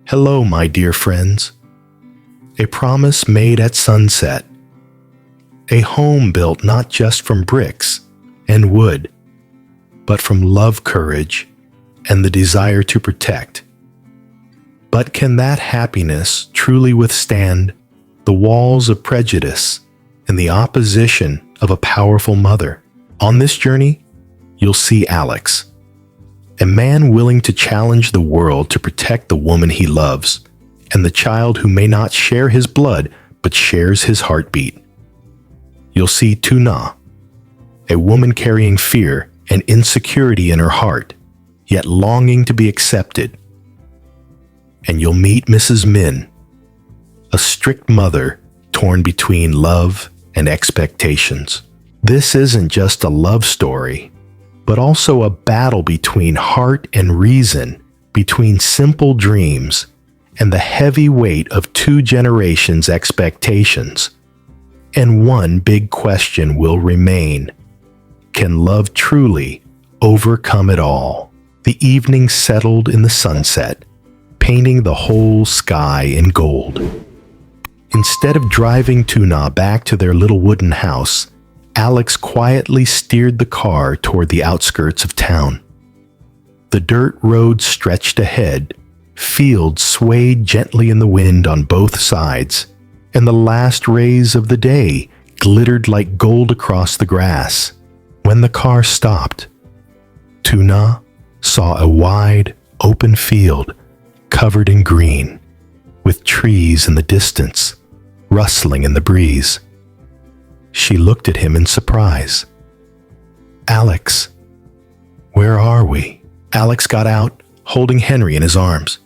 Hello, my dear friends. A promise made at sunset. A home built not just from bricks and wood, but from love, courage, and the desire to protect. But can that happiness truly withstand the walls of prejudice and the opposition of a powerful mother? On this journey, you'll see Alex, a man willing to challenge the world to protect the woman he loves, and the child who may not share his blood but shares his heartbeat. You'll see Tuna, a woman carrying fear and insecurity in her heart, yet longing to be accepted. And you'll meet Mrs. Min, a strict mother torn between love and expectations. This isn't just a love story, but also a battle between heart and reason, between simple dreams and the heavy weight of two generations' expectations. And one big question will remain: can love truly overcome it all? The evening settled in the sunset, painting the whole sky in gold. Instead of driving Tuna back to their little wooden house, Alex quietly steered the car toward the outskirts of town. The dirt road stretched ahead, fields swayed gently in the wind on both sides, and the last rays of the day glittered like gold across the grass. When the car stopped, Tuna saw a wide, open field covered in green, with trees in the distance, rustling in the breeze. She looked at him in surprise. "Alex, where are we?" Alex got out, holding Henry in his arms.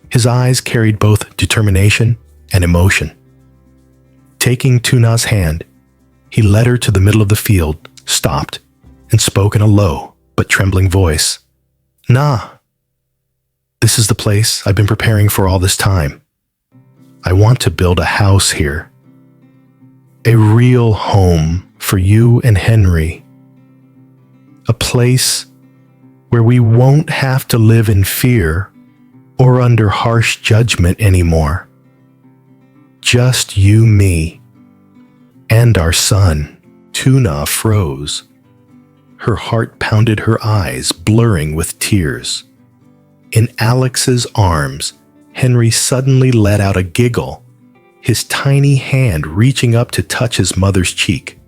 His eyes carried both determination and emotion. Taking Tuna's hand, he led her to the middle of the field, stopped, and spoke in a low but trembling voice. "Nah, this is the place I've been preparing for all this time. I want to build a house here. A real home for you and Henry. A place where we won't have to live in fear or under harsh judgment anymore. Just you, me, and our son." Tuna froze. Her heart pounded her eyes, blurring with tears. In Alex's arms, Henry suddenly let out a giggle, his tiny hand reaching up to touch his mother's cheek,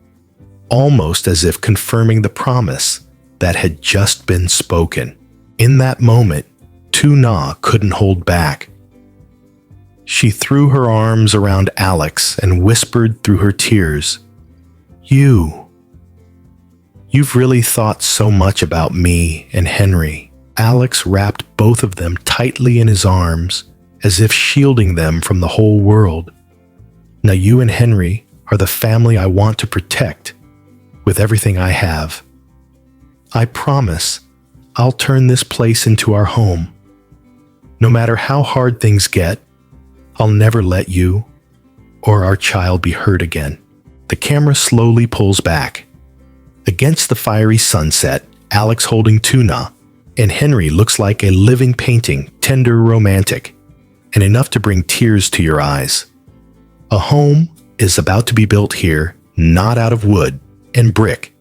almost as if confirming the promise that had just been spoken. In that moment, Tuna couldn't hold back. She threw her arms around Alex and whispered through her tears, You've really thought so much about me and Henry." Alex wrapped both of them tightly in his arms, as if shielding them from the whole world. "Now you and Henry are the family I want to protect with everything I have. I promise I'll turn this place into our home. No matter how hard things get, I'll never let you or our child be hurt again." The camera slowly pulls back. Against the fiery sunset, Alex holding Tuna, and Henry looks like a living painting, tender, romantic, and enough to bring tears to your eyes. A home is about to be built here, not out of wood and brick,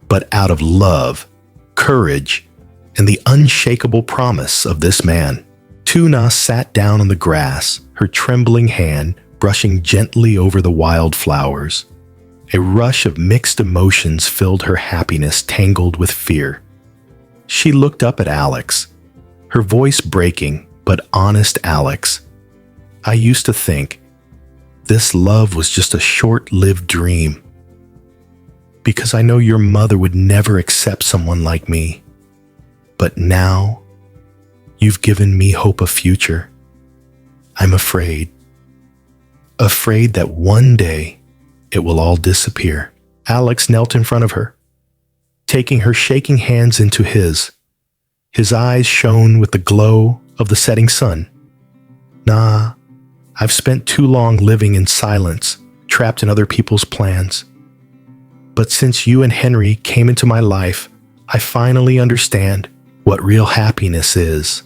but out of love, courage, and the unshakable promise of this man. Tuna sat down on the grass, her trembling hand brushing gently over the wild flowers. A rush of mixed emotions filled her happiness, tangled with fear. She looked up at Alex, her voice breaking, but honest. "Alex, I used to think this love was just a short-lived dream, because I know your mother would never accept someone like me. But now, you've given me hope of future. I'm afraid that one day it will all disappear." Alex knelt in front of her, taking her shaking hands into his. His eyes shone with the glow of the setting sun. "Nah, I've spent too long living in silence, trapped in other people's plans. But since you and Henry came into my life, I finally understand what real happiness is.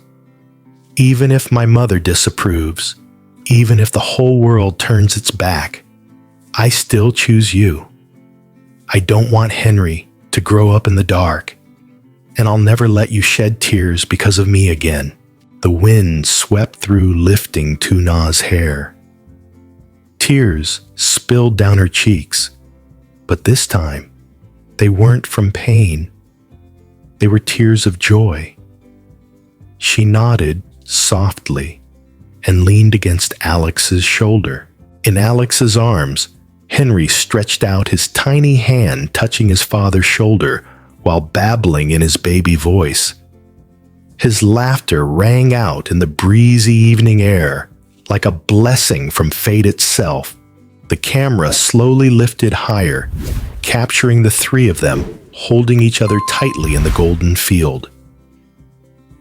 Even if my mother disapproves, even if the whole world turns its back, I still choose you. I don't want Henry to grow up in the dark, and I'll never let you shed tears because of me again." The wind swept through, lifting Tuna's hair. Tears spilled down her cheeks, but this time, they weren't from pain. They were tears of joy. She nodded softly and leaned against Alex's shoulder. In Alex's arms, Henry stretched out his tiny hand, touching his father's shoulder while babbling in his baby voice. His laughter rang out in the breezy evening air like a blessing from fate itself. The camera slowly lifted higher, capturing the three of them holding each other tightly in the golden field.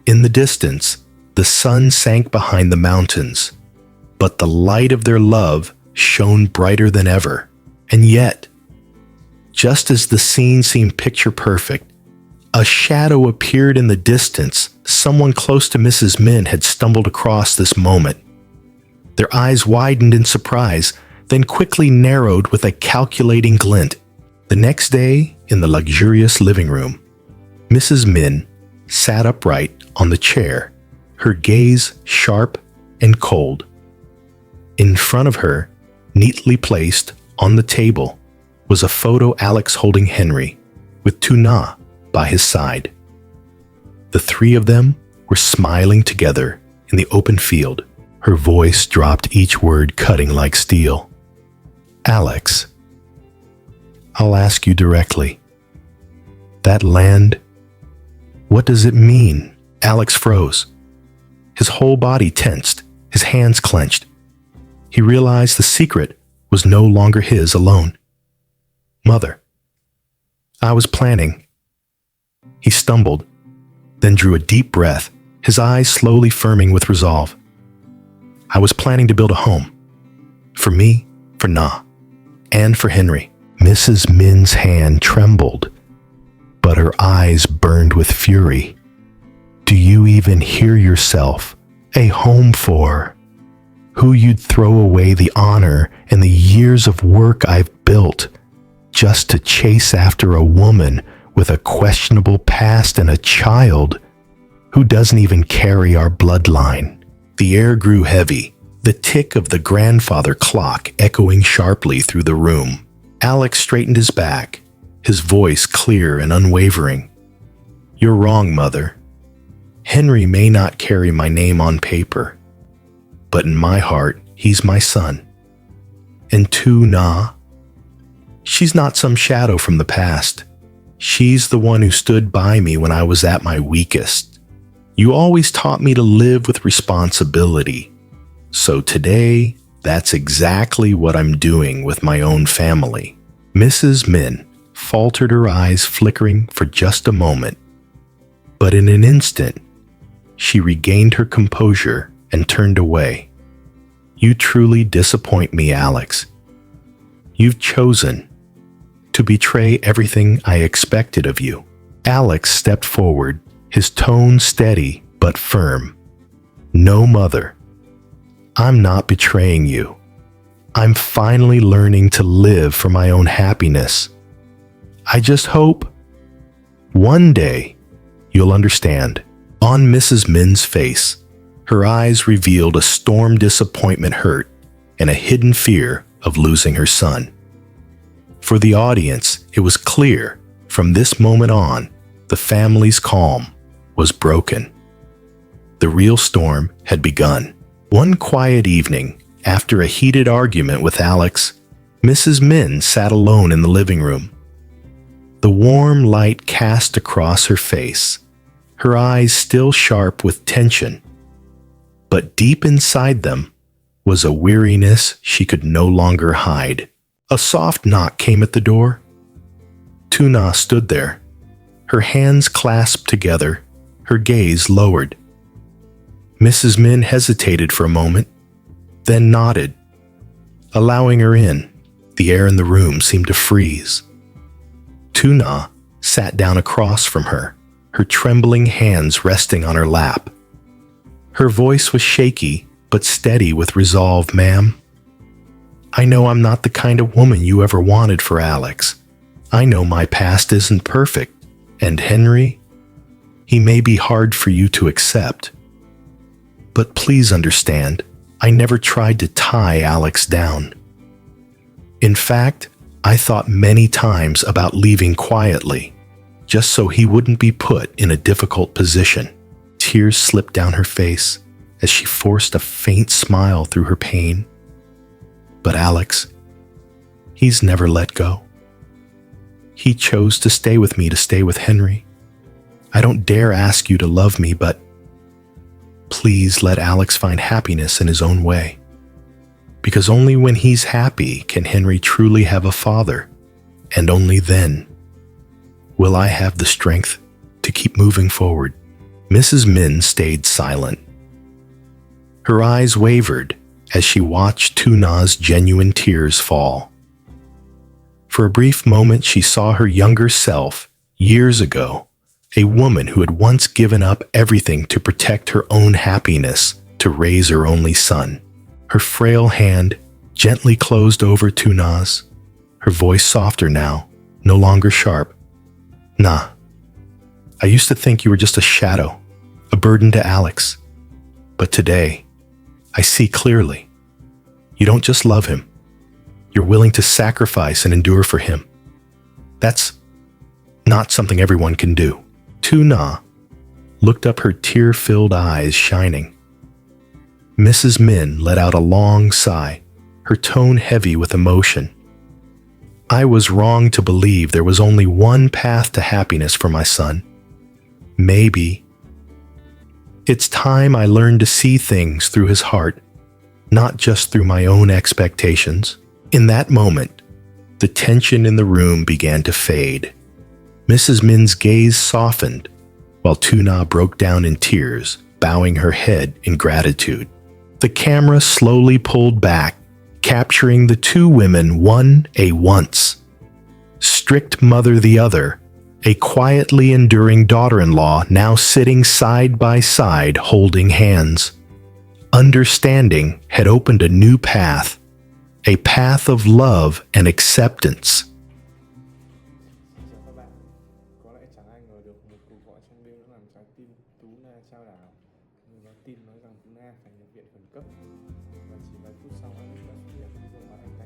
In the distance, the sun sank behind the mountains, but the light of their love shone brighter than ever. And yet, just as the scene seemed picture perfect, a shadow appeared in the distance. Someone close to Mrs. Min had stumbled across this moment. Their eyes widened in surprise, then quickly narrowed with a calculating glint. The next day, in the luxurious living room, Mrs. Min sat upright on the chair, her gaze sharp and cold. In front of her, neatly placed on the table, was a photo Alex holding Henry, with Tuna by his side. The three of them were smiling together in the open field. Her voice dropped, each word cutting like steel. "Alex, I'll ask you directly. That land, what does it mean?" Alex froze. His whole body tensed, his hands clenched. He realized the secret was no longer his alone. "Mother, I was planning." He stumbled, then drew a deep breath, his eyes slowly firming with resolve. "I was planning to build a home. For me, for Na, and for Henry." Mrs. Min's hand trembled, but her eyes burned with fury. "Do you even hear yourself? A home for? Who you'd throw away the honor and the years of work I've built just to chase after a woman with a questionable past and a child who doesn't even carry our bloodline?" The air grew heavy, the tick of the grandfather clock echoing sharply through the room. Alex straightened his back, his voice clear and unwavering. "You're wrong, Mother. Henry may not carry my name on paper, but in my heart, he's my son. And Tuna, she's not some shadow from the past. She's the one who stood by me when I was at my weakest. You always taught me to live with responsibility. So today, that's exactly what I'm doing with my own family." Mrs. Min faltered, her eyes flickering for just a moment. But in an instant, she regained her composure and turned away. "You truly disappoint me, Alex. You've chosen to betray everything I expected of you." Alex stepped forward, his tone steady but firm. "No, Mother. I'm not betraying you. I'm finally learning to live for my own happiness. I just hope one day you'll understand." On Mrs. Min's face, her eyes revealed a storm disappointment, hurt, and a hidden fear of losing her son. For the audience, it was clear from this moment on, the family's calm was broken. The real storm had begun. One quiet evening, after a heated argument with Alex, Mrs. Min sat alone in the living room. The warm light cast across her face, her eyes still sharp with tension. But deep inside them was a weariness she could no longer hide. A soft knock came at the door. Tuna stood there, her hands clasped together, her gaze lowered. Mrs. Min hesitated for a moment, then nodded, allowing her in. The air in the room seemed to freeze. Tuna sat down across from her, her trembling hands resting on her lap. Her voice was shaky, but steady with resolve. "Ma'am, I know I'm not the kind of woman you ever wanted for Alex. I know my past isn't perfect, and Henry, he may be hard for you to accept. But please understand, I never tried to tie Alex down. In fact, I thought many times about leaving quietly, just so he wouldn't be put in a difficult position." Tears slipped down her face as she forced a faint smile through her pain. "But Alex, he's never let go. He chose to stay with me to stay with Henry. I don't dare ask you to love me, but please let Alex find happiness in his own way. Because only when he's happy can Henry truly have a father, and only then will I have the strength to keep moving forward." Mrs. Min stayed silent. Her eyes wavered as she watched Tuna's genuine tears fall. For a brief moment she saw her younger self, years ago, a woman who had once given up everything to protect her own happiness to raise her only son. Her frail hand gently closed over Tuna's, her voice softer now, no longer sharp. "Nah, I used to think you were just a shadow, a burden to Alex. But today, I see clearly. You don't just love him. You're willing to sacrifice and endure for him. That's not something everyone can do." Tuna looked up, her tear-filled eyes shining. Mrs. Min let out a long sigh, her tone heavy with emotion. "I was wrong to believe there was only one path to happiness for my son. Maybe it's time I learned to see things through his heart, not just through my own expectations." In that moment, the tension in the room began to fade. Mrs. Min's gaze softened, while Tuna broke down in tears, bowing her head in gratitude. The camera slowly pulled back, capturing the two women, one a once strict mother, the other a quietly enduring daughter-in-law, now sitting side by side holding hands. Understanding had opened a new path, a path of love and acceptance. Chào các bạn, có lẽ chẳng ai ngờ được một cuộc gọi trong đêm đã làm trái tim Tú Na chao đảo. Người báo tin nói rằng Tú Na phải nhập viện khẩn cấp, và chỉ vài phút sau Alex đã xuất hiện với gương mặt anh ta.